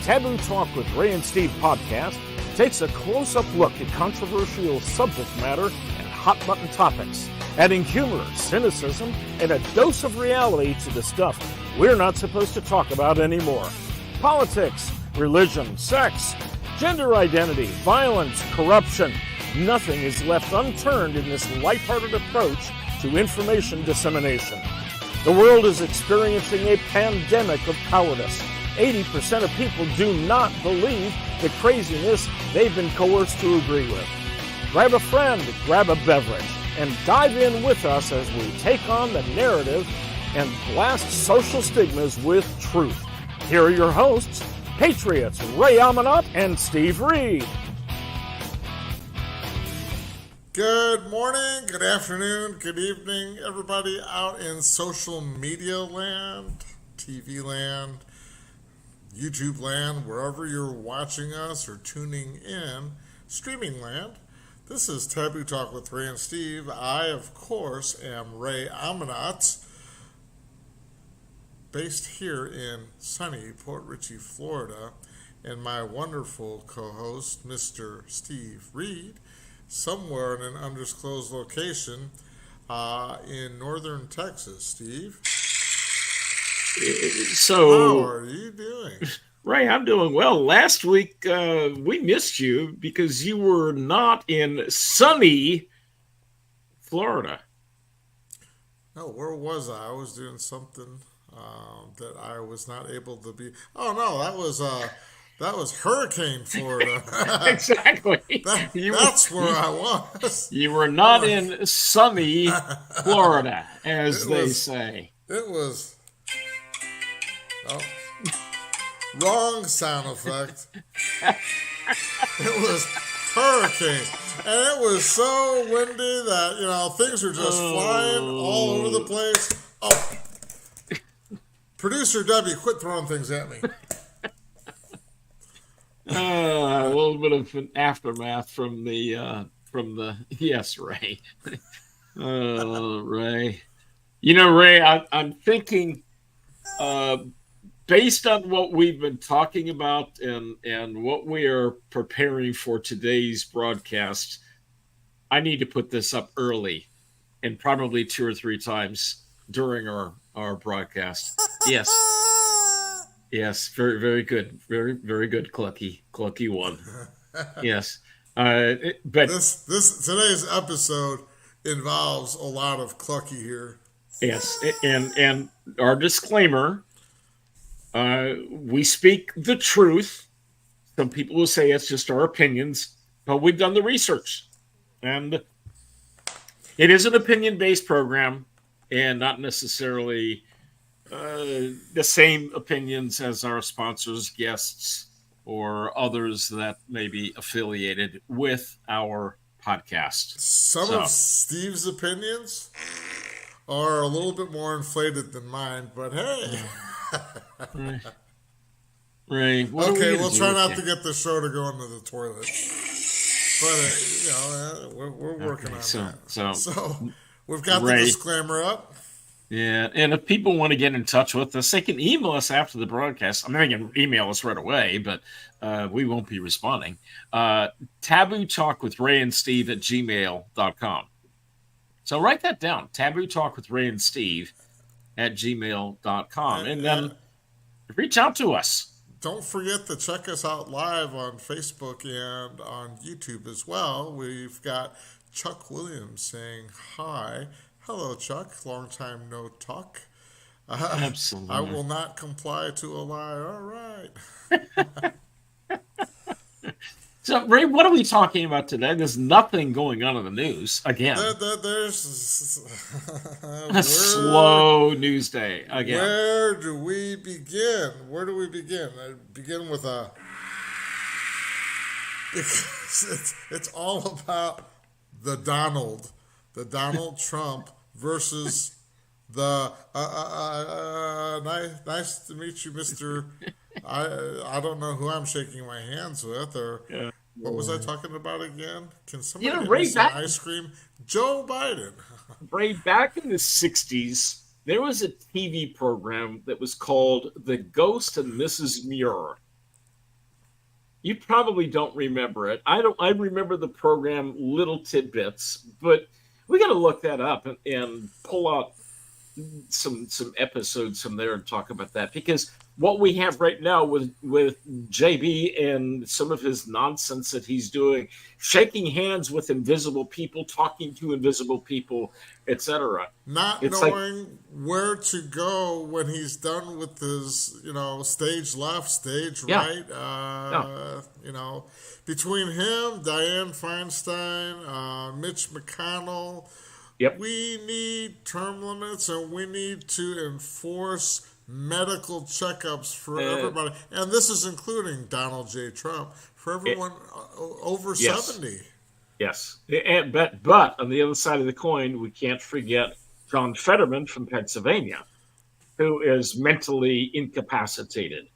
Taboo Talk with Ray and Steve podcast takes a close-up look at controversial subject matter and hot-button topics, adding humor, cynicism, and a dose of reality to the stuff we're not supposed to talk about anymore. Politics, religion, sex, gender identity, violence, corruption. Nothing is left unturned in this lighthearted approach to information dissemination. The world is experiencing a pandemic of cowardice. 80% of people do not believe the craziness they've been coerced to agree with. Grab a friend, grab a beverage, and dive in with us as we take on the narrative and blast social stigmas with truth. Here are your hosts, Patriots Ray Amanat and Steve Reed. Good morning, good afternoon, good evening, everybody out in social media land, TV land, YouTube land, wherever you're watching us or tuning in, streaming land. This is Taboo Talk with Ray and Steve. I, of course, am Ray Amanat, based here in sunny Port Richey, Florida, and my wonderful co-host, Mr. Steve Reed, somewhere in an undisclosed location in northern Texas. Steve? So, how are you doing? Ray, I'm doing well. Last week, we missed you because you were not in sunny Florida. No, where was I? I was doing something that I was not able to be. Oh, no, that was Hurricane Florida. Exactly. That's where I was. You were not in sunny Florida, as they say. It was... Oh, wrong sound effect. It was hurricane. And it was so windy that, things were just flying all over the place. Oh, producer W, quit throwing things at me. A little bit of an aftermath from the yes, Ray. Ray. Ray, I'm thinking, based on what we've been talking about and what we are preparing for today's broadcast, I need to put this up early and probably 2 or 3 times during our broadcast. Yes. Yes, very, very good. Very, very good, Clucky one. Yes. But this today's episode involves a lot of Clucky here. Yes, and our disclaimer, we speak the truth. Some people will say it's just our opinions, but we've done the research. And it is an opinion-based program and not necessarily the same opinions as our sponsors, guests, or others that may be affiliated with our podcast. Some of Steve's opinions are a little bit more inflated than mine, but hey. Ray, okay, we'll try not to get the show to go into the toilet. But, we're working on that. So we've got the disclaimer up. Yeah, and if people want to get in touch with us, they can email us after the broadcast. I mean, they can email us right away, but we won't be responding. Taboo Talk with Ray and Steve at gmail.com. So write that down, Taboo Talk with Ray and Steve at gmail.com. And then reach out to us. Don't forget to check us out live on Facebook and on YouTube as well. We've got Chuck Williams saying hi. Hello, Chuck. Long time no talk. Absolutely. I will not comply to a lie. All right. So, Ray, what are we talking about today? There's nothing going on in the news. Again. There's a slow news day. Again. Where do we begin? I begin with it's all about the Donald Trump versus the nice to meet you, Mr. I don't know who I'm shaking my hands with, or what was I talking about again? Can somebody get me some ice cream? Joe Biden. Ray, back in the 60s, there was a TV program that was called The Ghost of Mrs. Muir. You probably don't remember it. I don't. I remember the program little tidbits, but we got to look that up and pull out some episodes from there and talk about that, because what we have right now with JB and some of his nonsense that he's doing, shaking hands with invisible people, talking to invisible people, etc. Not It's like, knowing where to go when he's done with his, stage left, stage yeah, right. yeah, Between him, Dianne Feinstein, Mitch McConnell, yep, we need term limits and we need to enforce medical checkups for uh, everybody. And this is including Donald J. Trump, for it, everyone over yes. 70. Yes, but on the other side of the coin, we can't forget John Fetterman from Pennsylvania, who is mentally incapacitated,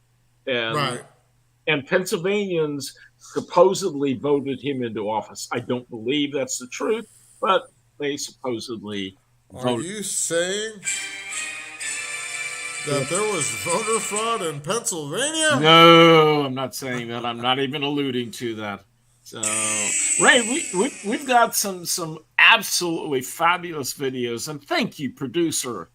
and Right. Pennsylvanians supposedly voted him into office. I don't believe that's the truth, but they supposedly Are voted. you saying that there was voter fraud in Pennsylvania? No, I'm not saying that. I'm not even alluding to that. So, Ray, we've got some absolutely fabulous videos, and thank you, producer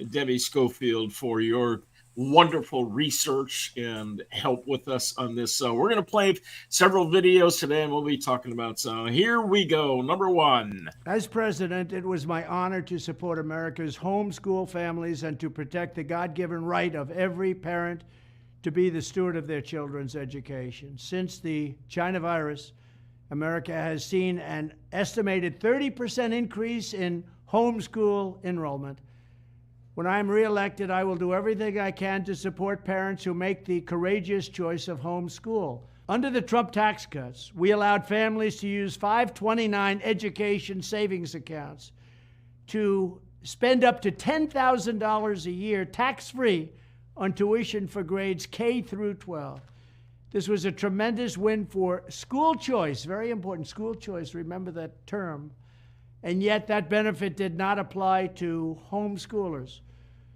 Debbie Schofield, for your wonderful research and help with us on this. So we're going to play several videos today, and we'll be talking about. So here we go. Number one. As president, it was my honor to support America's homeschool families and to protect the God-given right of every parent to be the steward of their children's education. Since the China virus, America has seen an estimated 30% increase in homeschool enrollment. When I'm reelected, I will do everything I can to support parents who make the courageous choice of homeschool. Under the Trump tax cuts, we allowed families to use 529 education savings accounts to spend up to $10,000 a year tax-free on tuition for grades K through 12. This was a tremendous win for school choice, very important, school choice, remember that term. And yet that benefit did not apply to homeschoolers.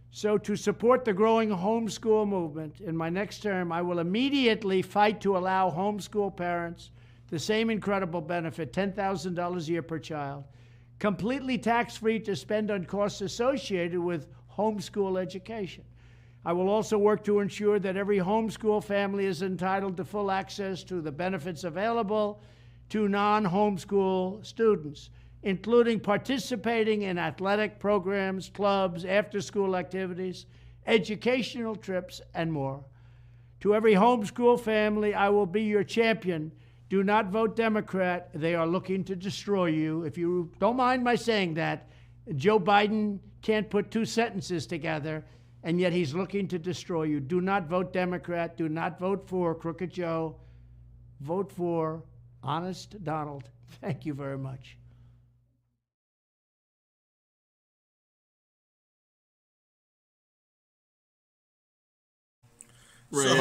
So to support the growing homeschool movement, in my next term, I will immediately fight to allow homeschool parents the same incredible benefit, $10,000 a year per child, completely tax-free to spend on costs associated with homeschool education. I will also work to ensure that every homeschool family is entitled to full access to the benefits available to non-homeschool students, including participating in athletic programs, clubs, after-school activities, educational trips, and more. To every homeschool family, I will be your champion. Do not vote Democrat. They are looking to destroy you. If you don't mind my saying that, Joe Biden can't put two sentences together, and yet he's looking to destroy you. Do not vote Democrat. Do not vote for Crooked Joe. Vote for Honest Donald. Thank you very much. Ray, So,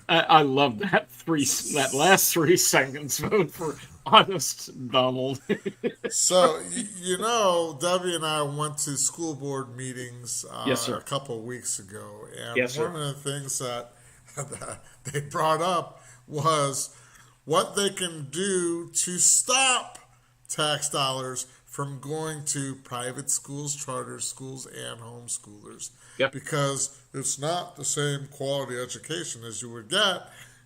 I love that last 3 seconds. Vote for Honest Donald. Debbie and I went to school board meetings Yes, a sir. couple of weeks ago, and Yes, one sir. of the things that, that they brought up was what they can do to stop tax dollars from going to private schools, charter schools, and homeschoolers. Yep. Because it's not the same quality education as you would get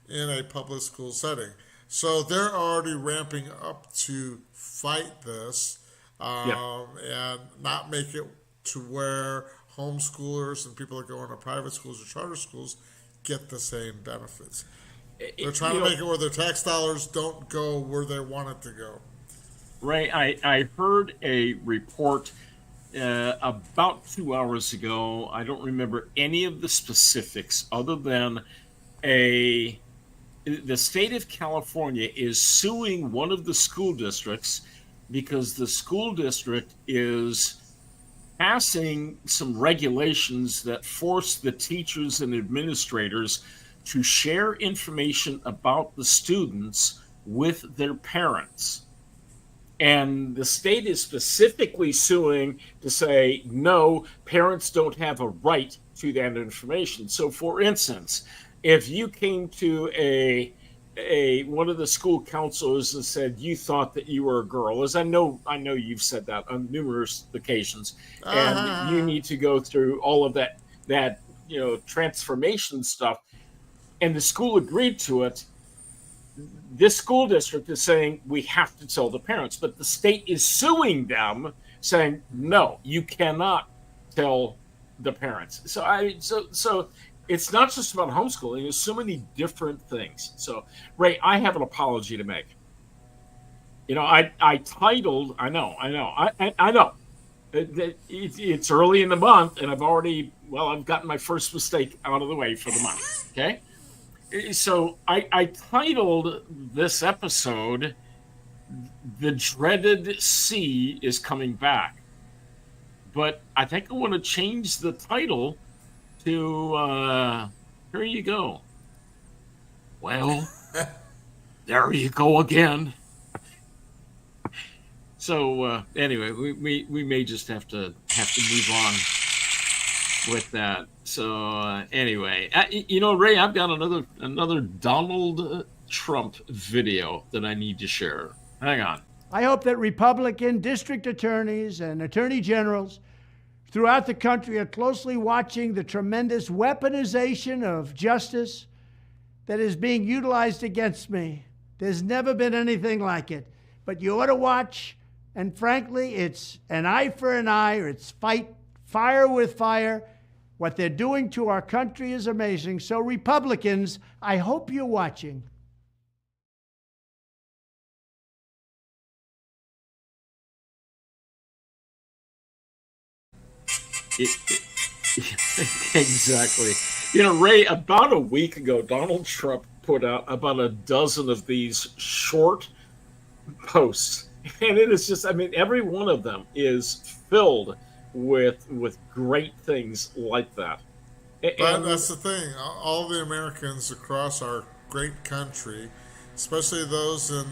in a public school setting. So they're already ramping up to fight this Yep. and not make it to where homeschoolers and people that go into private schools or charter schools get the same benefits. They're trying to make it where their tax dollars don't go where they want it to go. Ray, I heard a report about 2 hours ago. I don't remember any of the specifics other than the state of California is suing one of the school districts because the school district is passing some regulations that force the teachers and administrators to share information about the students with their parents. And the state is specifically suing to say, no, parents don't have a right to that information. So, for instance, if you came to one of the school counselors that said you thought that you were a girl, as I know you've said that on numerous occasions, and you need to go through all of that transformation stuff, and the school agreed to it. This school district is saying we have to tell the parents, but the state is suing them, saying no, you cannot tell the parents. So it's not just about homeschooling. There's so many different things. So, Ray, I have an apology to make. I titled. I know. It's early in the month, and I've gotten my first mistake out of the way for the month. Okay. So I titled this episode, "The Dreaded C is Coming Back." But I think I want to change the title to, here you go. Well, there you go again. So anyway, we may just have to move on with that. So anyway, Ray, I've got another Donald Trump video that I need to share. Hang on. I hope that Republican district attorneys and attorney generals throughout the country are closely watching the tremendous weaponization of justice that is being utilized against me. There's never been anything like it. But you ought to watch, and frankly, it's an eye for an eye, or it's fight fire with fire. What they're doing to our country is amazing. So Republicans, I hope you're watching. Exactly. Ray, about a week ago, Donald Trump put out about a dozen of these short posts. And it is just, every one of them is filled with great things like that. But that's the thing. All the Americans across our great country, especially those in,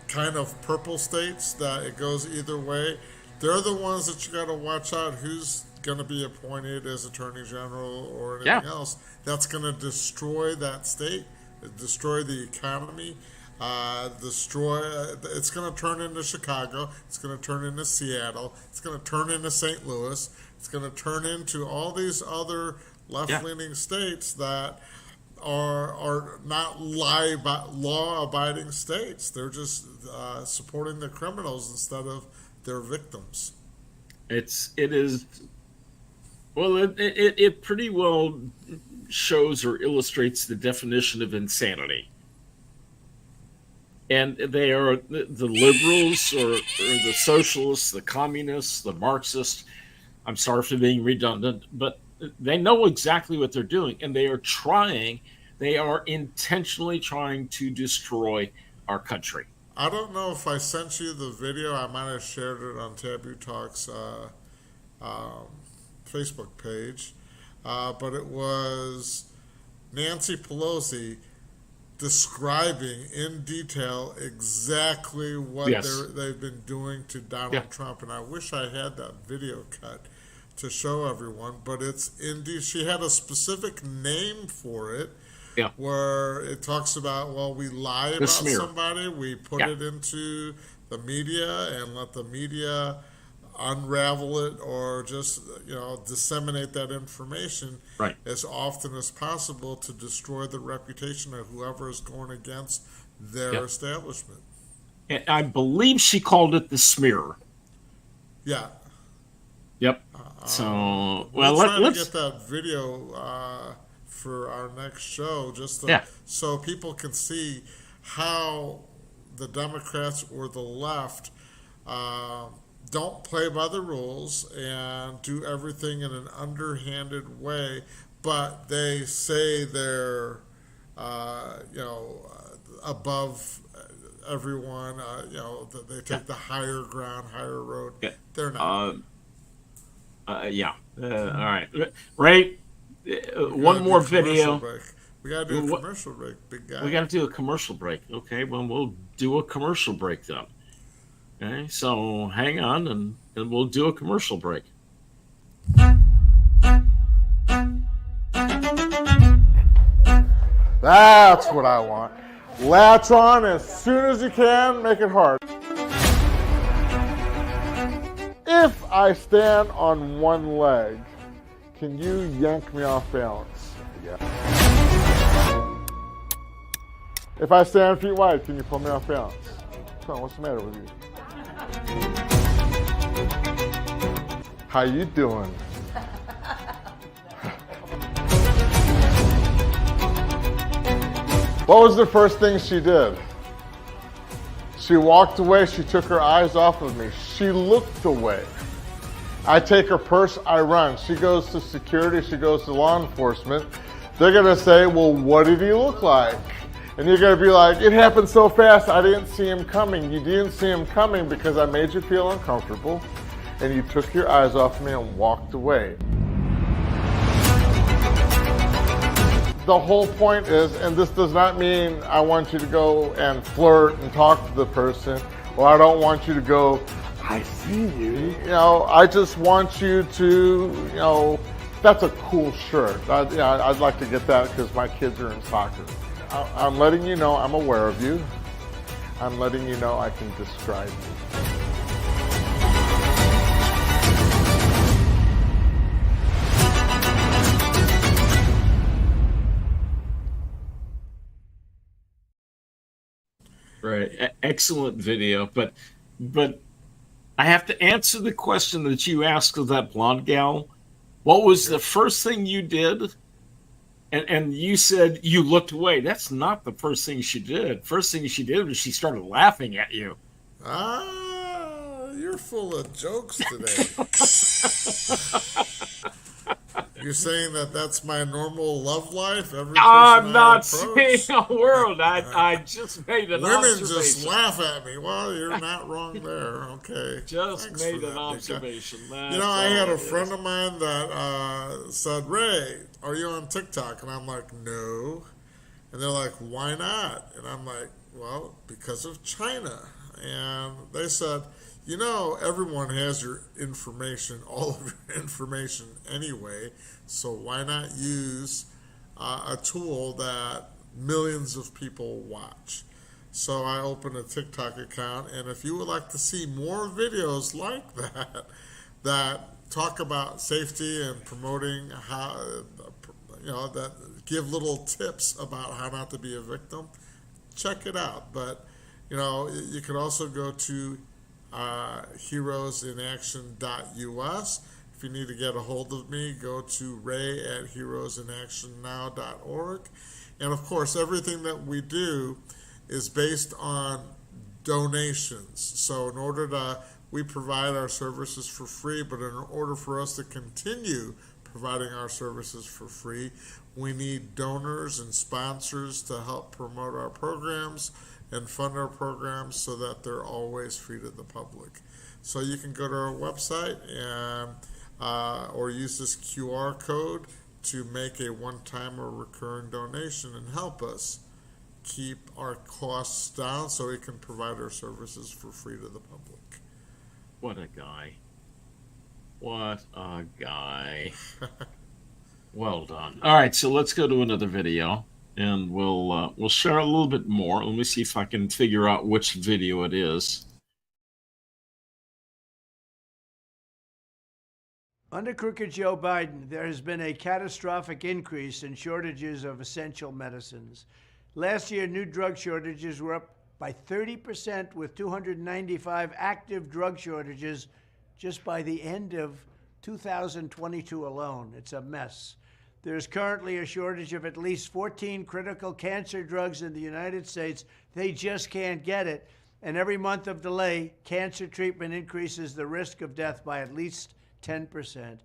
kind of purple states that it goes either way, they're the ones that you got to watch out who's going to be appointed as attorney general or anything else. That's going to destroy that state, destroy the economy, it's going to turn into Chicago, it's going to turn into Seattle, it's going to turn into St. Louis, it's going to turn into all these other left-leaning states that are not law-abiding states. They're just supporting the criminals instead of their victims. It pretty well shows or illustrates the definition of insanity. And they are the liberals or the socialists, the communists, the Marxists. I'm sorry for being redundant, but they know exactly what they're doing, and they are intentionally trying to destroy our country. I don't know if I sent you the video. I might have shared it on Taboo Talk's Facebook page. But it was Nancy Pelosi describing in detail exactly what they've been doing to Donald Trump. And I wish I had that video cut to show everyone. But it's indeed, she had a specific name for it. Yeah. Where it talks about, we lie about somebody, we put it into the media and let the media unravel it or just, disseminate that information as often as possible to destroy the reputation of whoever is going against their establishment. And I believe she called it the smear. Yeah. Yep. Let's get that video for our next show, just so people can see how the Democrats or the left don't play by the rules and do everything in an underhanded way, but they say they're above everyone. They take the higher ground, higher road. They're not. All right, Ray. One more video. We got to do a commercial break, big guy. We got to do a commercial break. Okay, well, we'll do a commercial break then. Okay, so hang on, and we'll do a commercial break. That's what I want. Latch on as soon as you can, make it hard. If I stand on one leg, can you yank me off balance? Yeah. If I stand feet wide, can you pull me off balance? Come on, what's the matter with you? How you doing? What was the first thing she did? She walked away, she took her eyes off of me. She looked away. I take her purse, I run. She goes to security, she goes to law enforcement. They're gonna say, well, what did he look like? And you're gonna be like, it happened so fast, I didn't see him coming. You didn't see him coming because I made you feel uncomfortable and you took your eyes off me and walked away. The whole point is, and this does not mean I want you to go and flirt and talk to the person, or I don't want you to go, I see you. You know, I just want you to, that's a cool shirt. I'd like to get that because my kids are in soccer. I'm letting you know I'm aware of you. I'm letting you know I can describe you. Right. Excellent video. But I have to answer the question that you asked of that blonde gal. What was the first thing you did? And you said you looked away. That's not the first thing she did. First thing she did was she started laughing at you. You're full of jokes today. You're saying that that's my normal love life? I'm not saying a word. I just made an observation. Women just laugh at me. Well, you're not wrong there. Okay. Just made an observation. I had a friend of mine that said, Ray, are you on TikTok? And I'm like, no. And they're like, why not? And I'm like, well, because of China. And they said, everyone has your information, all of your information anyway, so why not use a tool that millions of people watch? So I opened a TikTok account, and if you would like to see more videos like that talk about safety and promoting how, that give little tips about how not to be a victim, check it out. But, you can also go to heroesinaction.us. If you need to get a hold of me, go to ray@heroesinactionnow.org. And of course, everything that we do is based on donations. So we provide our services for free, but in order for us to continue providing our services for free, we need donors and sponsors to help promote our programs and fund our programs so that they're always free to the public. So you can go to our website and or use this QR code to make a one-time or recurring donation and help us keep our costs down so we can provide our services for free to the public. What a guy. What a guy. Well done. All right, so let's go to another video. And we'll share a little bit more. Let me see if I can figure out which video it is. Under crooked Joe Biden, there has been a catastrophic increase in shortages of essential medicines. Last year, new drug shortages were up by 30%, with 295 active drug shortages just by the end of 2022 alone. It's a mess. There's currently a shortage of at least 14 critical cancer drugs in the United States. They just can't get it. And every month of delay, cancer treatment increases the risk of death by at least 10%.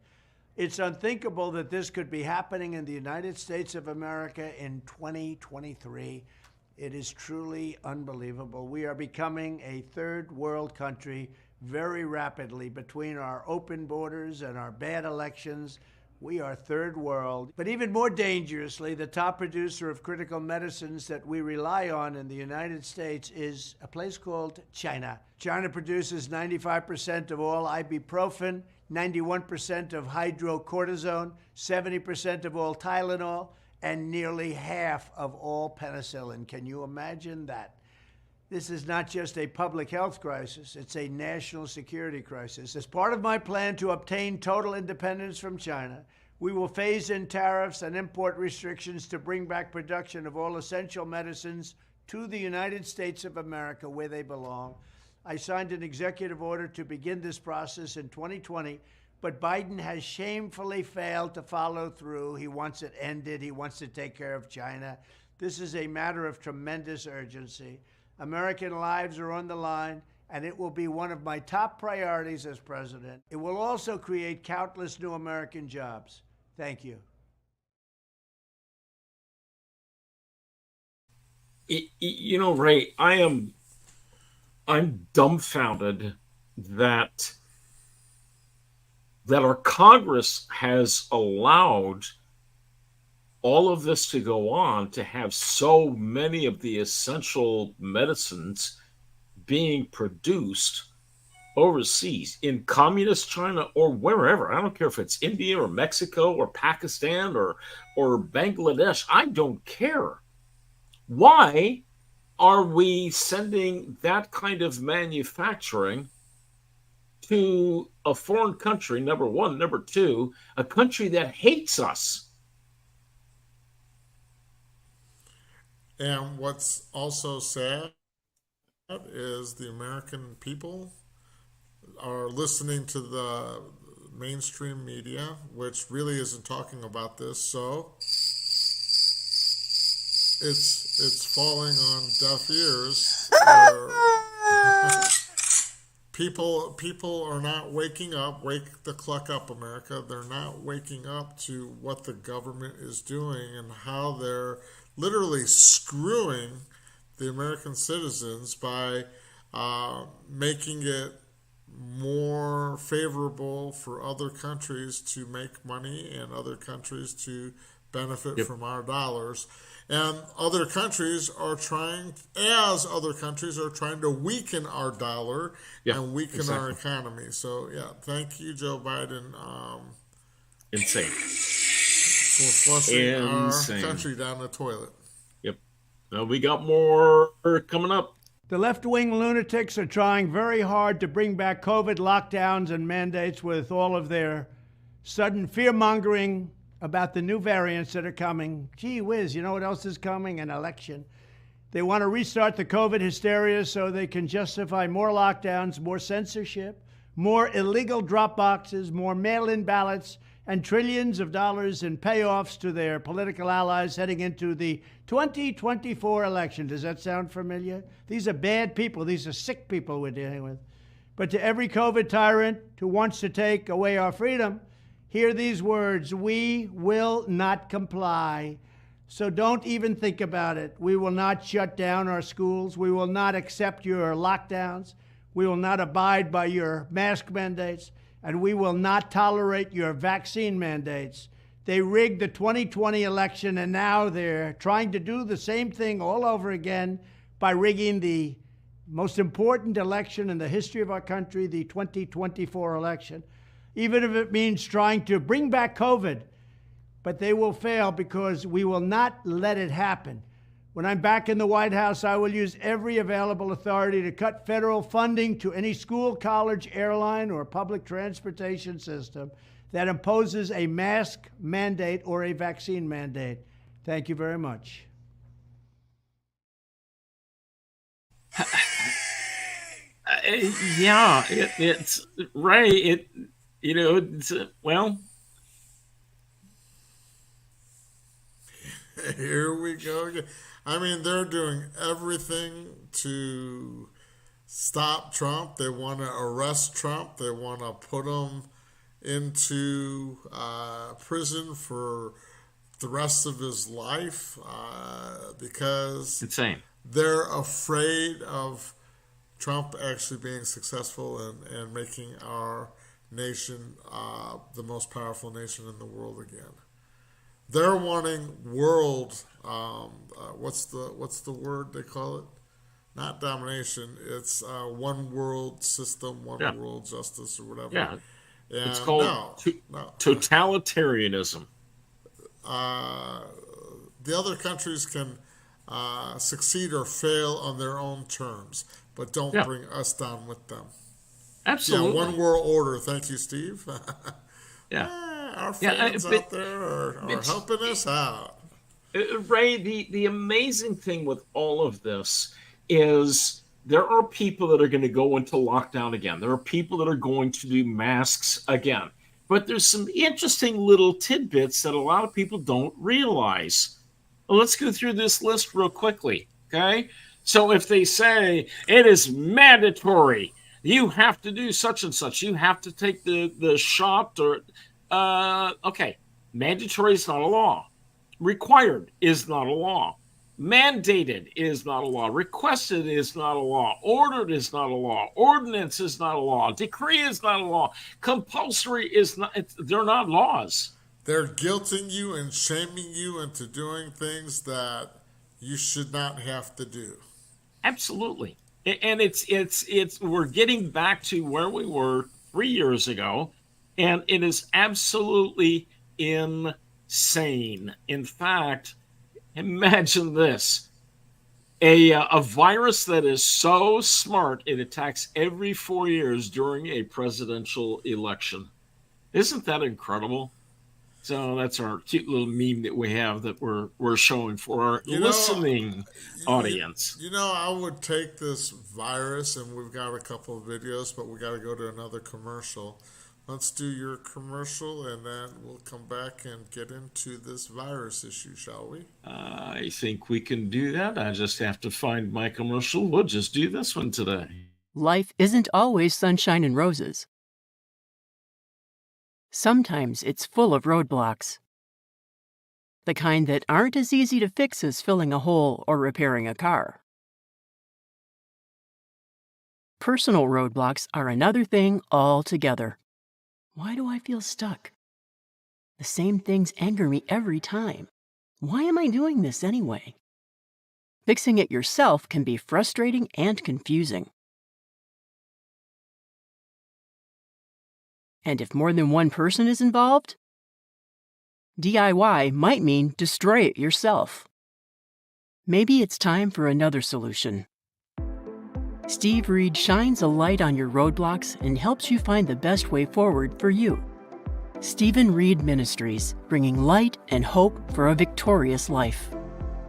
It's unthinkable that this could be happening in the United States of America in 2023. It is truly unbelievable. We are becoming a third world country very rapidly. Between our open borders and our bad elections, we are third world. But even more dangerously, the top producer of critical medicines that we rely on in the United States is a place called China. China produces 95% of all ibuprofen, 91% of hydrocortisone, 70% of all Tylenol, and nearly half of all penicillin. Can you imagine that? This is not just a public health crisis, it's a national security crisis. As part of my plan to obtain total independence from China, we will phase in tariffs and import restrictions to bring back production of all essential medicines to the United States of America, where they belong. I signed an executive order to begin this process in 2020, but Biden has shamefully failed to follow through. He wants it ended. He wants to take care of China. This is a matter of tremendous urgency. American lives are on the line, and it will be one of my top priorities as president. It will also create countless new American jobs. Thank you. You know, Ray, I'm dumbfounded that our Congress has allowed all of this to go on, to have so many of the essential medicines being produced overseas in communist China or wherever. I don't care if it's India or Mexico or Pakistan or Bangladesh. I don't care. Why are we sending that kind of manufacturing to a foreign country, number one? Number two, a country that hates us? And what's also sad is the American people are listening to the mainstream media, which really isn't talking about this. So it's falling on deaf ears. People are not waking up. Wake the cluck up, America. They're not waking up to what the government is doing and how they're literally screwing the American citizens by making it more favorable for other countries to make money and other countries to benefit from our dollars. And other countries are trying to weaken our dollar and weaken our economy. So, thank you, Joe Biden. Insane. For flushing our country down the toilet. Yep. Well, we got more coming up. The left-wing lunatics are trying very hard to bring back COVID lockdowns and mandates with all of their sudden fear-mongering about the new variants that are coming. Gee whiz, you know what else is coming? An election. They want to restart the COVID hysteria so they can justify more lockdowns, more censorship, more illegal drop boxes, more mail-in ballots, and trillions of dollars in payoffs to their political allies heading into the 2024 election. Does that sound familiar? These are bad people. These are sick people we're dealing with. But to every COVID tyrant who wants to take away our freedom, hear these words: we will not comply. So don't even think about it. We will not shut down our schools. We will not accept your lockdowns. We will not abide by your mask mandates. And we will not tolerate your vaccine mandates. They rigged the 2020 election, and now they're trying to do the same thing all over again by rigging the most important election in the history of our country, the 2024 election, even if it means trying to bring back COVID. But they will fail because we will not let it happen. When I'm back in the White House, I will use every available authority to cut federal funding to any school, college, airline, or public transportation system that imposes a mask mandate or a vaccine mandate. Thank you very much. It's right. Well. Here we go again. I mean, they're doing everything to stop Trump. They want to arrest Trump. They want to put him into prison for the rest of his life because Insane. They're afraid of Trump actually being successful and making our nation the most powerful nation in the world again. They're wanting world. What's the word they call it? Not domination. It's one world system, one world justice, or whatever. Yeah, and it's called totalitarianism. the other countries can succeed or fail on their own terms, but don't Yeah, bring us down with them. Yeah, absolutely. one world order. Thank you, Steve. Yeah, Our yeah. fans out there are But helping us out. Ray, the amazing thing with all of this is there are people that are going to go into lockdown again. There are people that are going to do masks again. But there's some interesting little tidbits that a lot of people don't realize. Well, let's go through this list real quickly. Okay. So if they say it is mandatory, you have to do such and such, you have to take the shot, or okay, mandatory is not a law. Required is not a law. Mandated is not a law. Requested is not a law. Ordered is not a law. Ordinance is not a law. Decree is not a law. Compulsory is not, they're not laws. They're guilting you and shaming you into doing things that you should not have to do. Absolutely. And it's we're getting back to where we were 3 years ago, and it is absolutely insane. In fact, imagine this. A virus that is so smart it attacks every 4 years during a presidential election. Isn't that incredible? So that's our cute little meme that we have that we're showing for our You listening you, audience. I would take this virus, and we've got a couple of videos, but we got to go to another commercial. Let's do your commercial, and then we'll come back and get into this virus issue, shall we? I think we can do that. I just have to find my commercial. We'll just do this one today. Life isn't always sunshine and roses. Sometimes it's full of roadblocks. The kind that aren't as easy to fix as filling a hole or repairing a car. Personal roadblocks are another thing altogether. Why do I feel stuck? The same things anger me every time. Why am I doing this anyway? Fixing it yourself can be frustrating and confusing. And if more than one person is involved, DIY might mean destroy it yourself. Maybe it's time for another solution. Steve Reed shines a light on your roadblocks and helps you find the best way forward for you. Stephen Reed Ministries, bringing light and hope for a victorious life.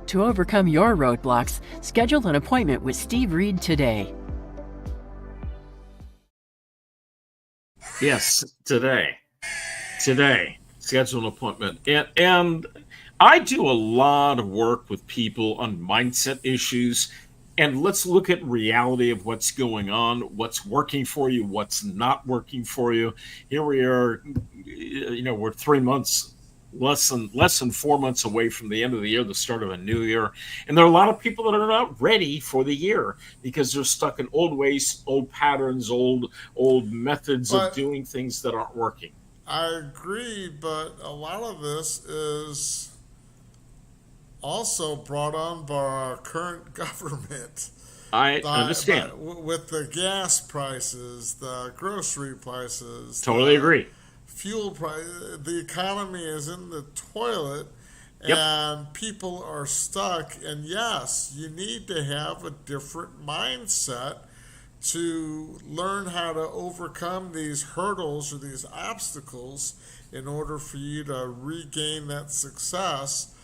To overcome your roadblocks, schedule an appointment with Steve Reed today. Yes, today, schedule an appointment. And I do a lot of work with people on mindset issues. And let's look at reality of what's going on, what's working for you, what's not working for you. Here we are, we're 3 months, less than 4 months away from the end of the year, the start of a new year. And there are a lot of people that are not ready for the year because they're stuck in old ways, old patterns, old methods of doing things that aren't working. I agree, but a lot of this is also brought on by our current government. I understand. With the gas prices, the grocery prices. Totally agree. Fuel price, the economy is in the toilet, Yep. and people are stuck. And yes, you need to have a different mindset to learn how to overcome these hurdles or these obstacles in order for you to regain that success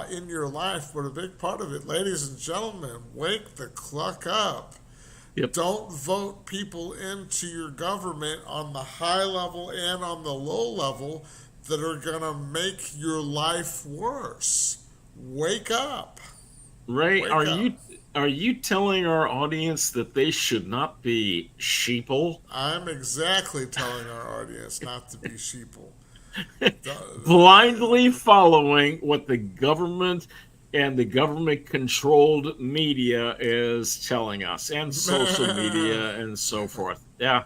in your life. But a big part of it, ladies and gentlemen, wake the cluck up. Yep. Don't vote people into your government on the high level and on the low level that are going to make your life worse. Wake up. Ray, Wake are up. you telling our audience that they should not be sheeple? I'm exactly telling our audience not to be sheeple. Blindly following what the government and the government-controlled media is telling us, and social media and so forth. Yeah,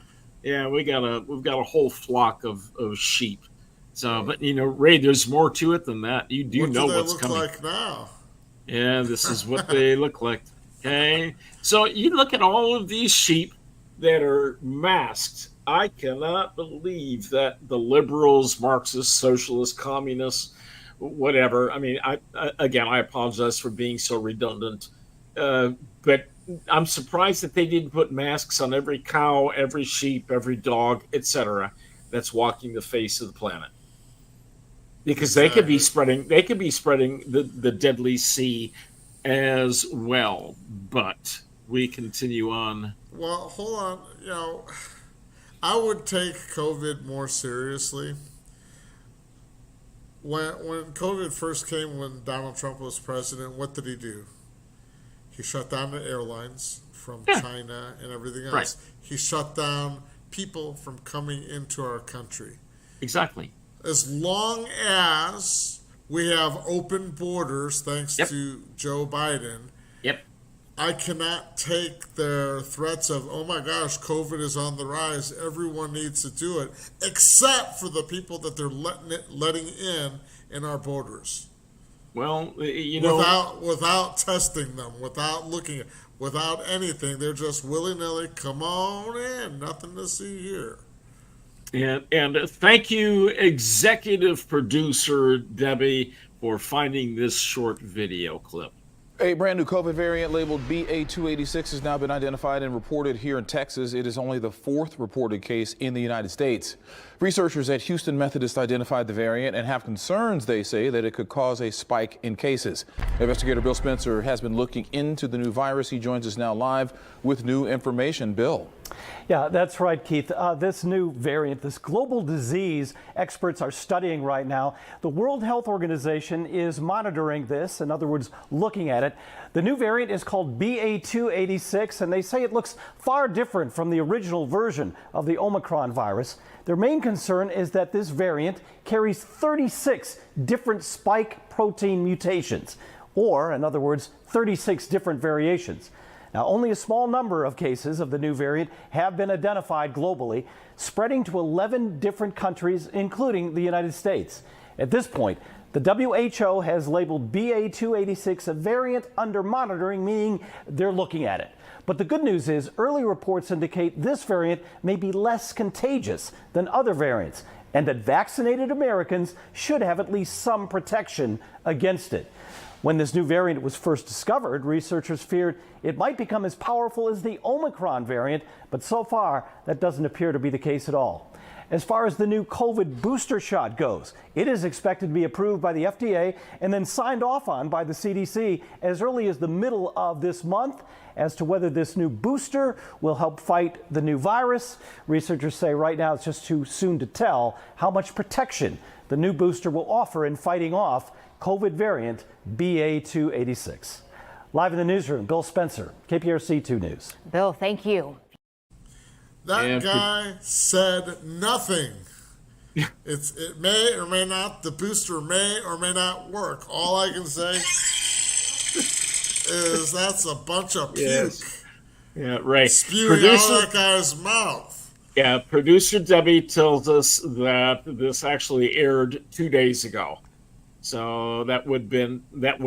we've got a whole flock of sheep. So, but Ray, there's more to it than that. You do know what's coming. What do they look like now? Yeah, this is what they look like. Okay, so you look at all of these sheep that are masked. I cannot believe that the liberals, Marxists, socialists, communists whatever. I mean, again, I apologize for being so redundant, but I'm surprised that they didn't put masks on every cow, every sheep, every dog, etc. that's walking the face of the planet, because they could be spreading. They could be spreading the deadly C as well. But we continue on. Well, hold on. I would take COVID more seriously. When COVID first came, when Donald Trump was president, what did he do? He shut down the airlines from China and everything else. Right. He shut down people from coming into our country. Exactly. As long as we have open borders, thanks to Joe Biden, I cannot take their threats of, oh my gosh, COVID is on the rise, everyone needs to do it, except for the people that they're letting in our borders. Well, without testing them, without looking, without anything, they're just willy-nilly, come on in, nothing to see here. And thank you, executive producer Debbie, for finding this short video clip. A brand new COVID variant labeled BA.286 has now been identified and reported here in Texas. It is only the 4th reported case in the United States. Researchers at Houston Methodist identified the variant and have concerns, they say, that it could cause a spike in cases. Investigator Bill Spencer has been looking into the new virus. He joins us now live with new information. Bill. Yeah, that's right, Keith. This new variant, this global disease experts are studying right now. The World Health Organization is monitoring this, in other words, looking at it. The new variant is called BA.286, and they say it looks far different from the original version of the Omicron virus. Their main concern is that this variant carries 36 different spike protein mutations, or, in other words, 36 different variations. Now, only a small number of cases of the new variant have been identified globally, spreading to 11 different countries, including the United States. At this point, the WHO has labeled BA.286 a variant under monitoring, meaning they're looking at it. But the good news is early reports indicate this variant may be less contagious than other variants, and that vaccinated Americans should have at least some protection against it. When this new variant was first discovered, researchers feared it might become as powerful as the Omicron variant, but so far that doesn't appear to be the case at all. As far as the new COVID booster shot goes, it is expected to be approved by the FDA and then signed off on by the CDC as early as the middle of this month. As to whether this new booster will help fight the new virus, researchers say right now it's just too soon to tell how much protection the new booster will offer in fighting off COVID variant BA.286. Live in the newsroom, Bill Spencer, KPRC 2 News. Bill, thank you. That guy said nothing. It may or may not, the booster may or may not work. All I can say is that's a bunch of puke. Yes. Yeah, right. Spewing out of that guy's mouth. Yeah, producer Debbie tells us that this actually aired 2 days ago. So that would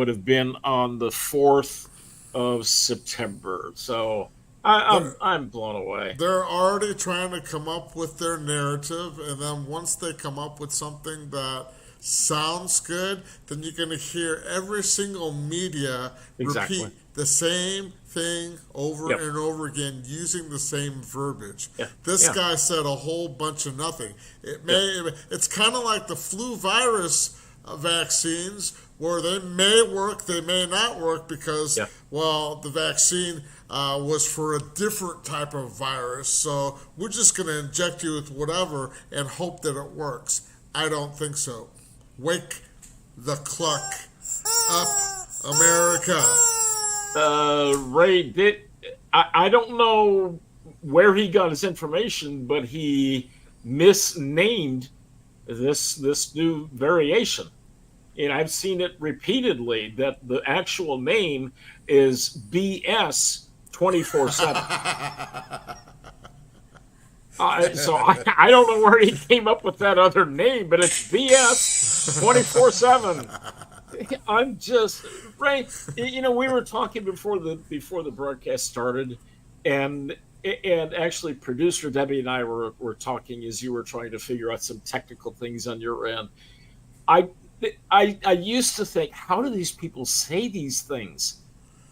have been on the 4th of September. So I'm blown away. They're already trying to come up with their narrative, and then once they come up with something that sounds good, then you're going to hear every single media repeat the same thing over and over again using the same verbiage. This guy said a whole bunch of nothing. It's kind of like the flu virus vaccines, where they may work, they may not work because, well, the vaccine was for a different type of virus, so we're just going to inject you with whatever and hope that it works. I don't think so. Wake the cluck up, America. Ray, I don't know where he got his information, but he misnamed this new variation. And I've seen it repeatedly that the actual name is BS 24/7. So I don't know where he came up with that other name, but it's BS 24/7. I'm just right. You know, we were talking before the broadcast started, and actually producer Debbie and I were talking as you were trying to figure out some technical things on your end. I used to think, how do these people say these things?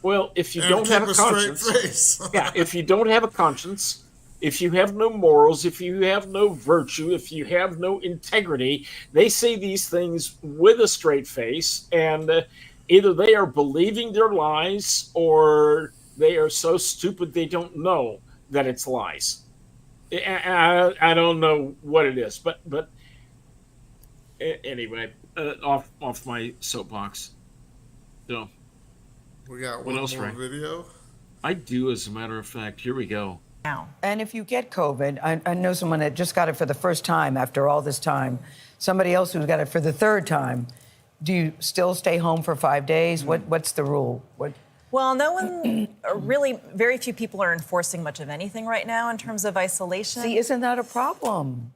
Well, if you don't have a conscience, straight face. yeah, if you don't have a conscience, if you have no morals, if you have no virtue, if you have no integrity, they say these things with a straight face, and either they are believing their lies or they are so stupid they don't know that it's lies. I don't know what it is, but anyway, off my soapbox. So We got What one else, more Ray? video. I do, as a matter of fact. Here we go. Now. And if you get COVID, I know someone that just got it for the first time after all this time, somebody else who's got it for the third time. Do you still stay home for 5 days? What's the rule? Well, no one, really, very few people are enforcing much of anything right now in terms of isolation. See, isn't that a problem?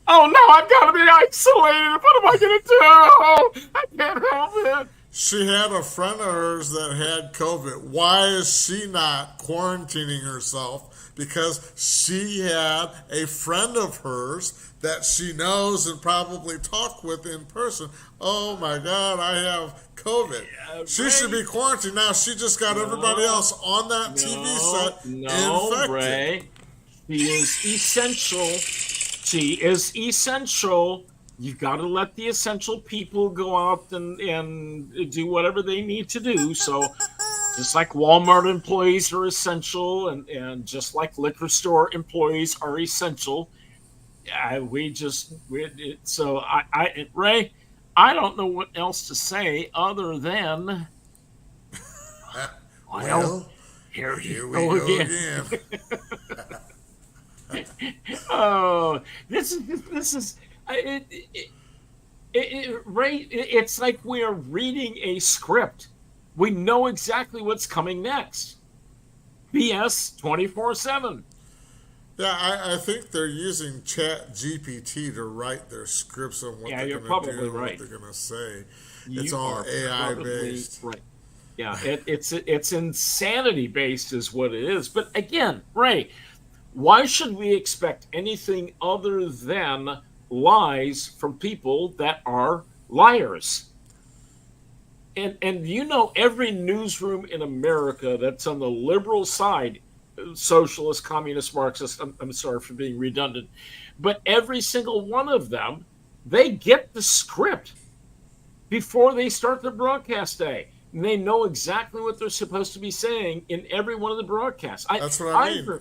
Oh no, I've got to be isolated. What am I going to do? I can't help it. She had a friend of hers that had COVID. Why is she not quarantining herself? Because she had a friend of hers that she knows and probably talked with in person. Oh my God, I have COVID. Yeah, she should be quarantined. Now she just got everybody else on that TV set infected. Ray. She is essential. She is essential. You've got to let the essential people go out and do whatever they need to do. So just like Walmart employees are essential and just like liquor store employees are essential, Ray, I don't know what else to say other than, Well, here we go go again. Oh, this is. Ray, it's like we are reading a script. We know exactly what's coming next. BS 24/7. Yeah, I think they're using Chat GPT to write their scripts on what Yeah, they're you're going to probably do and right. what they're going to say. You It's all are AI probably based. Right. Yeah, it's insanity based is what it is. But again, Ray, why should we expect anything other than lies from people that are liars? And you know, every newsroom in America that's on the liberal side, socialist, communist, Marxist, I'm sorry for being redundant, but every single one of them, they get the script before they start their broadcast day. And they know exactly what they're supposed to be saying in every one of the broadcasts. That's what I mean.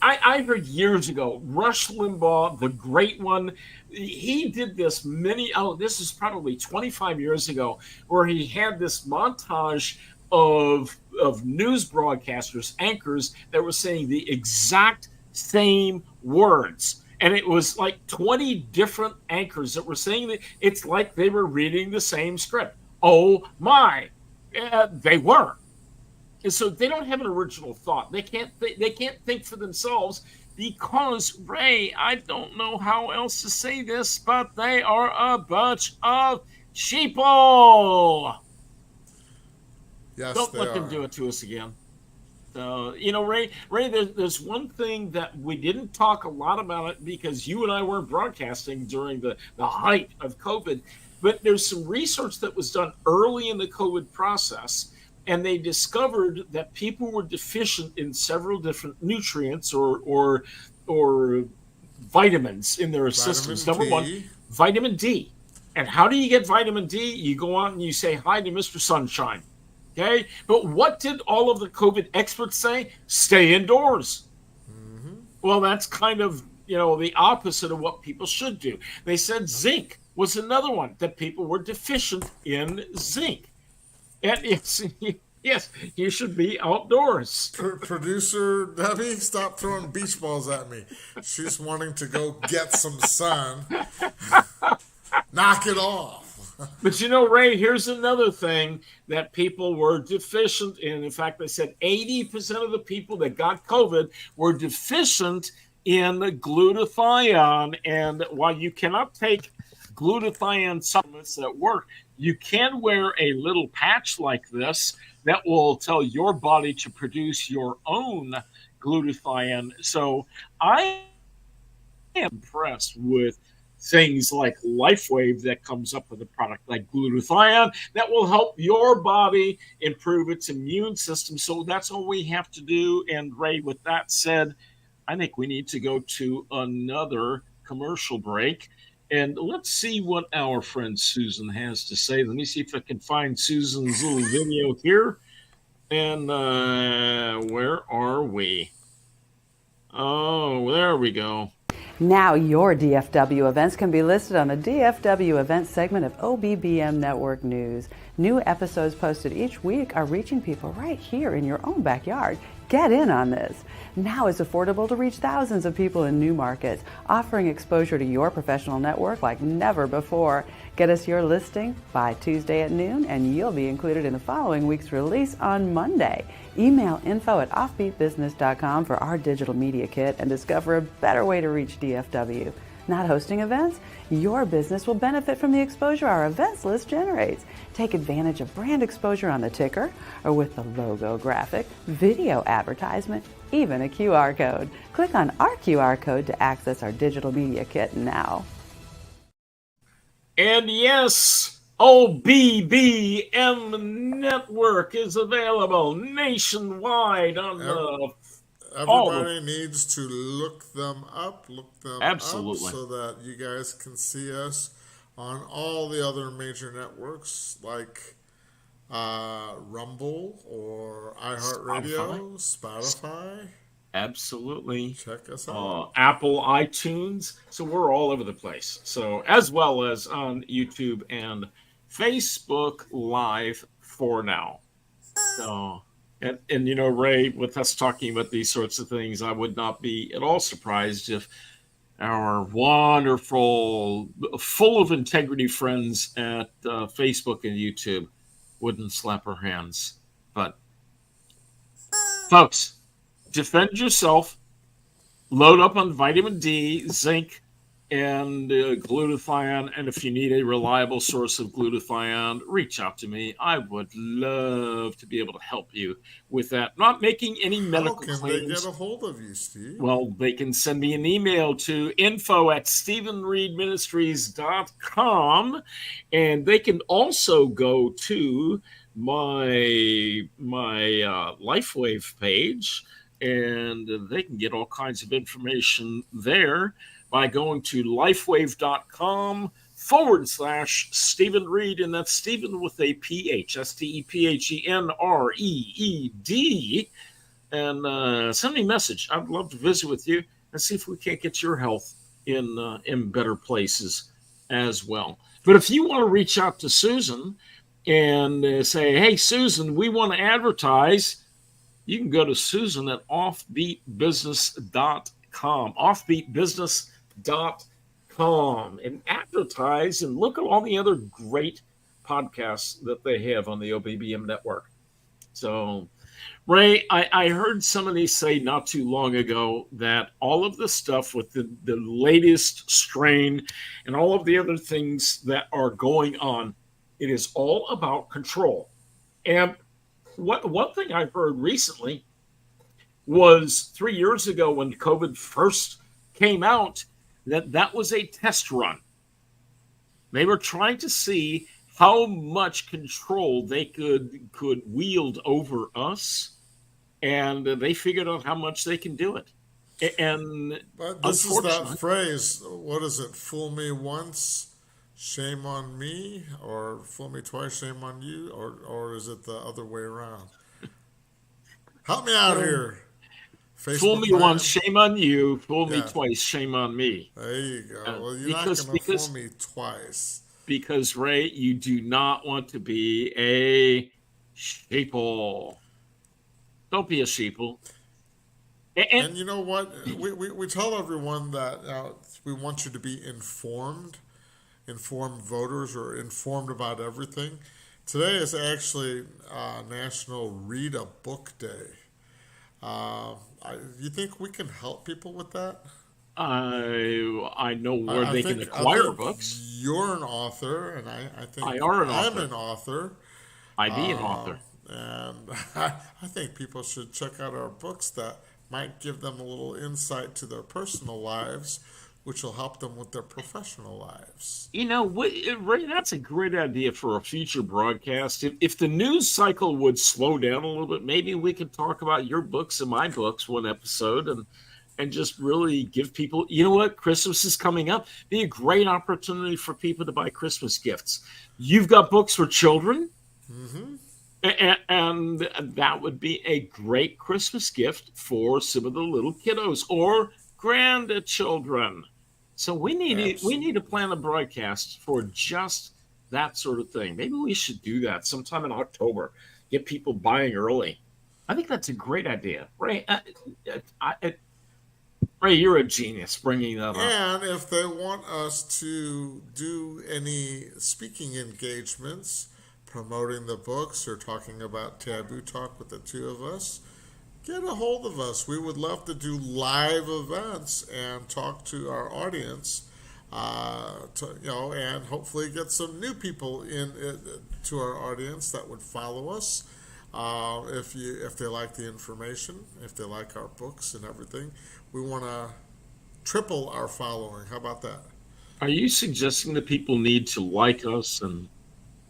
I heard years ago, Rush Limbaugh, the great one, he did this this is probably 25 years ago, where he had this montage of news broadcasters, anchors that were saying the exact same words. And it was like 20 different anchors that were saying that it's like they were reading the same script. Oh my, they were. And so they don't have an original thought. They can't think for themselves because, Ray, I don't know how else to say this, but they are a bunch of sheeple. Yes, Don't they let are. them do it to us again. Ray, there's one thing that we didn't talk a lot about it because you and I weren't broadcasting during the height of COVID, but there's some research that was done early in the COVID process. And they discovered that people were deficient in several different nutrients or vitamins in their systems. Number one, vitamin D. And how do you get vitamin D? You go out and you say hi to Mr. Sunshine. Okay? But what did all of the COVID experts say? Stay indoors. Mm-hmm. Well, that's kind of, the opposite of what people should do. They said zinc was another one, that people were deficient in zinc. And yes, you should be outdoors. Producer Debbie, stop throwing beach balls at me. She's wanting to go get some sun. Knock it off. But Ray, here's another thing that people were deficient in. In fact, they said 80% of the people that got COVID were deficient in glutathione. And while you cannot take glutathione supplements that work, you can wear a little patch like this that will tell your body to produce your own glutathione. So I am impressed with things like LifeWave that comes up with a product like glutathione that will help your body improve its immune system. So that's all we have to do. And Ray, with that said, I think we need to go to another commercial break. And let's see what our friend Susan has to say. Let me see if I can find Susan's little video here. And where are we? Oh, there we go. Now your DFW events can be listed on the DFW events segment of OBBM Network News. New episodes posted each week are reaching people right here in your own backyard. Get in on this. Now it's affordable to reach thousands of people in new markets, offering exposure to your professional network like never before. Get us your listing by Tuesday at noon, and you'll be included in the following week's release on Monday. Email info@offbeatbusiness.com for our digital media kit and discover a better way to reach DFW. Not hosting events? Your business will benefit from the exposure our events list generates. Take advantage of brand exposure on the ticker or with the logo graphic, video advertisement, even a QR code. Click on our QR code to access our digital media kit now. And yes, OBBM Network is available nationwide on the... Everybody needs to look them up, Absolutely. so that you guys can see us on all the other major networks like Rumble or iHeartRadio, Spotify. Absolutely. Check us out. Apple, iTunes. So we're all over the place. So as well as on YouTube and Facebook Live for now. So... And you know, Ray, with us talking about these sorts of things, I would not be at all surprised if our wonderful, full of integrity friends at Facebook and YouTube wouldn't slap our hands. But, folks, defend yourself, load up on vitamin D, zinc, and glutathione. And if you need a reliable source of glutathione, reach out to me. I would love to be able to help you with that. Not making any medical claims. How can they get a hold of you, Steve? Well, they can send me an email to info@stephenreedministries.com, and they can also go to my LifeWave page, and they can get all kinds of information there by going to lifewave.com/Stephen Reed, and that's Stephen with a PH, STEPHENREED. And send me a message. I'd love to visit with you and see if we can't get your health in better places as well. But if you want to reach out to Susan and say, hey, Susan, we want to advertise, you can go to Susan at offbeatbusiness.com, offbeatbusiness.com, and advertise and look at all the other great podcasts that they have on the OBBM network. So, Ray, I heard somebody say not too long ago that all of the stuff with the latest strain and all of the other things that are going on, it is all about control. And one thing I heard recently was 3 years ago when COVID first came out, that was a test run. They were trying to see how much control they could wield over us, and they figured out how much they can do it. But this is that phrase, what is it? Fool me once, shame on me, or fool me twice, shame on you, or is it the other way around? Help me out here. Facebook fool me once, shame on you. Fool me twice, shame on me. There you go. Well, you're not going to fool me twice. Because, Ray, you do not want to be a sheeple. Don't be a sheeple. And you know what? We tell everyone that we want you to be informed voters, or informed about everything. Today is actually National Read a Book Day. You think we can help people with that? I know where they can acquire books. You're an author, and I think I'm an author. I be an author. And I think people should check out our books that might give them a little insight to their personal lives which will help them with their professional lives. You know, Ray, that's a great idea for a future broadcast. If the news cycle would slow down a little bit, maybe we could talk about your books and my books one episode, and just really give people, you know what, Christmas is coming up. Be a great opportunity for people to buy Christmas gifts. You've got books for children, and that would be a great Christmas gift for some of the little kiddos or grandchildren. So we need to plan a broadcast for just that sort of thing. Maybe we should do that sometime in October. Get people buying early. I think that's a great idea, Ray. Ray, you're a genius bringing that up. And if they want us to do any speaking engagements, promoting the books or talking about Taboo Talk with the two of us, get a hold of us. We would love to do live events and talk to our audience, and hopefully get some new people to our audience that would follow us. If they like the information, if they like our books and everything, we want to triple our following. How about that? Are you suggesting that people need to like us and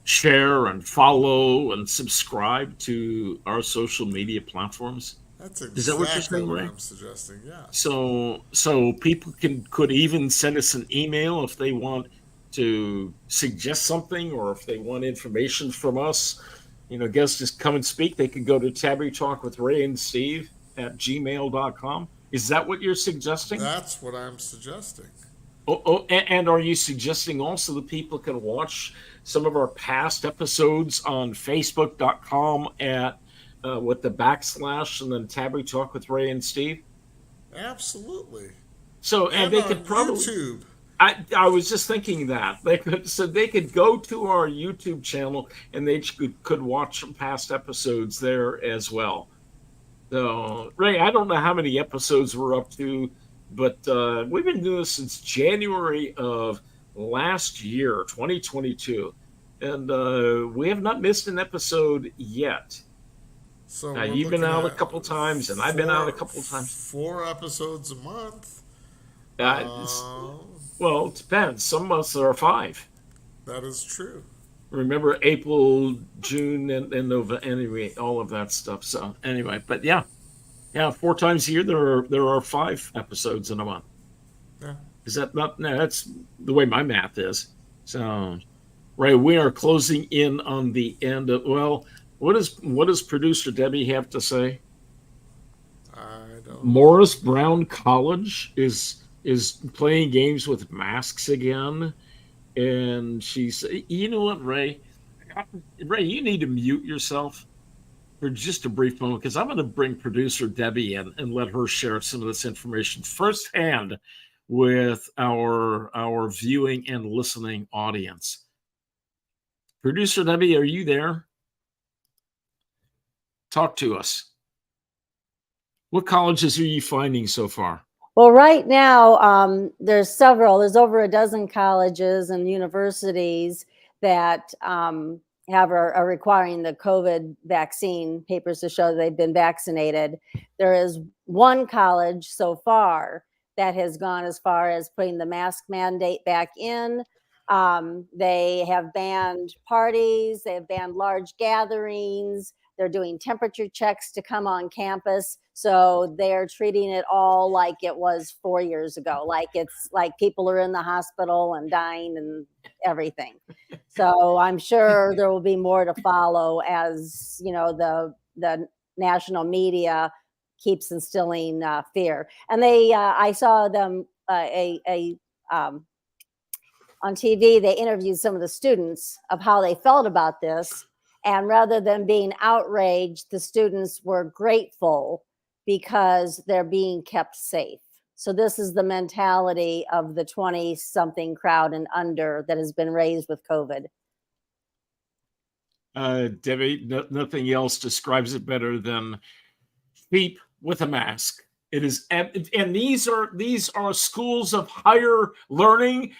share and follow and subscribe to our social media platforms? That's Is that what you're exactly saying, what Ray? I'm suggesting, yeah. So people could even send us an email if they want to suggest something, or if they want information from us. Guests just come and speak. They could go to Taboo Talk with Ray and Steve at gmail.com. Is that what you're suggesting? That's what I'm suggesting. And are you suggesting also that people can watch some of our past episodes on Facebook.com at with the / and then Taboo Talk with Ray and Steve? Absolutely. So and they could probably YouTube. I was just thinking that they could go to our YouTube channel and they could watch some past episodes there as well. So Ray, I don't know how many episodes we're up to, but we've been doing this since January of last year, 2022, and we have not missed an episode yet. So you've been out a couple times, and I've been out a couple times. 4 episodes a month. Well, it depends. Some months there are 5. That is true. Remember April, June, and November. Anyway, all of that stuff. So anyway, but yeah, 4 times a year there are 5 episodes in a month. Yeah. Is that not? No, that's the way my math is. So, Ray, we are closing in on the end of. Well, what does producer Debbie have to say? I don't. Morris Brown College is playing games with masks again, and she's. You know what, Ray? Ray, you need to mute yourself for just a brief moment, because I'm going to bring producer Debbie in and let her share some of this information firsthand with our viewing and listening audience. Producer Debbie, are you there? Talk to us. What colleges are you finding so far? Well, right now, there's several. There's over a dozen colleges and universities that are requiring the COVID vaccine papers to show they've been vaccinated. There is one college so far that has gone as far as putting the mask mandate back in. They have banned parties. They have banned large gatherings. They're doing temperature checks to come on campus. So they're treating it all like it was 4 years ago. Like it's like people are in the hospital and dying and everything. So I'm sure there will be more to follow as, the national media keeps instilling fear. And I saw them on TV. They interviewed some of the students of how they felt about this. And rather than being outraged, the students were grateful because they're being kept safe. So this is the mentality of the 20-something crowd and under that has been raised with COVID. Debbie, nothing else describes it better than sheep with a mask. It is, and these are schools of higher learning.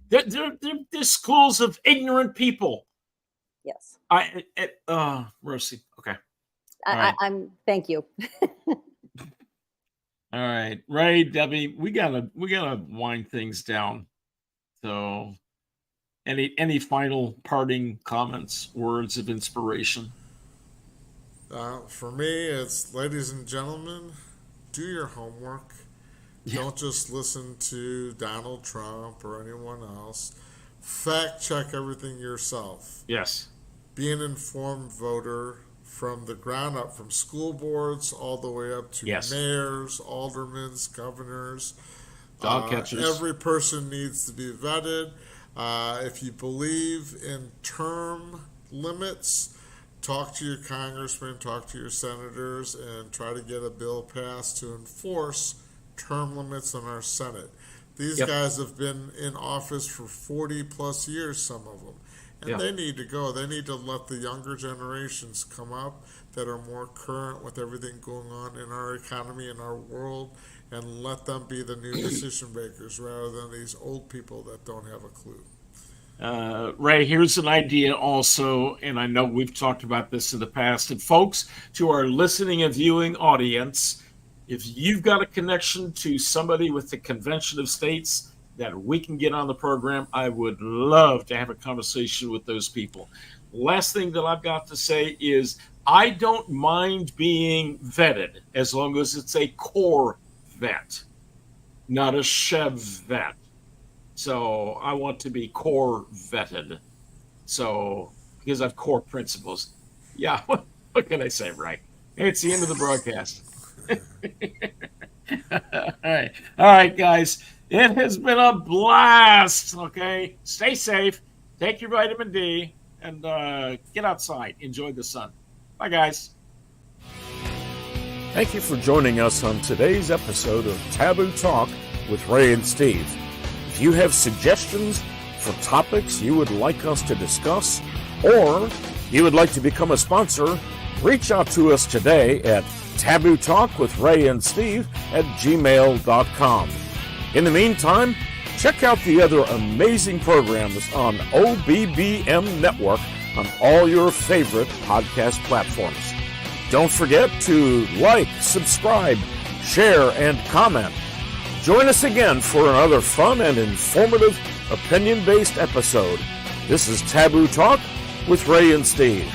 They're schools of ignorant people. Yes. Mercy. Okay. I'm. Thank you. All right, Ray, Debbie, we gotta wind things down. So, any final parting comments, words of inspiration? For me, it's ladies and gentlemen, do your homework. Yeah. Don't just listen to Donald Trump or anyone else. Fact check everything yourself. Yes. Be an informed voter from the ground up, from school boards all the way up to mayors, aldermen, governors. Dog catchers. Every person needs to be vetted. If you believe in term limits, talk to your congressman, talk to your senators, and try to get a bill passed to enforce term limits in our Senate. These guys have been in office for 40 plus years, some of them. And they need to go. They need to let the younger generations come up that are more current with everything going on in our economy and our world, and let them be the new decision makers rather than these old people that don't have a clue. Ray, here's an idea also, and I know we've talked about this in the past. And folks, to our listening and viewing audience, if you've got a connection to somebody with the Convention of States that we can get on the program, I would love to have a conversation with those people. Last thing that I've got to say is I don't mind being vetted as long as it's a core vet, not a Chev vet. So I want to be core vetted. So, because I have core principles. Yeah, what can I say, right? It's the end of the broadcast. All right, guys. It has been a blast. Okay, stay safe, take your vitamin D, and get outside. Enjoy the sun. Bye, guys. Thank you for joining us on today's episode of Taboo Talk with Ray and Steve. If you have suggestions for topics you would like us to discuss, or you would like to become a sponsor, reach out to us today at tabootalkwithrayansteve@gmail.com. In the meantime, check out the other amazing programs on OBBM Network on all your favorite podcast platforms. Don't forget to like, subscribe, share, and comment. Join us again for another fun and informative opinion-based episode. This is Taboo Talk with Ray and Steve.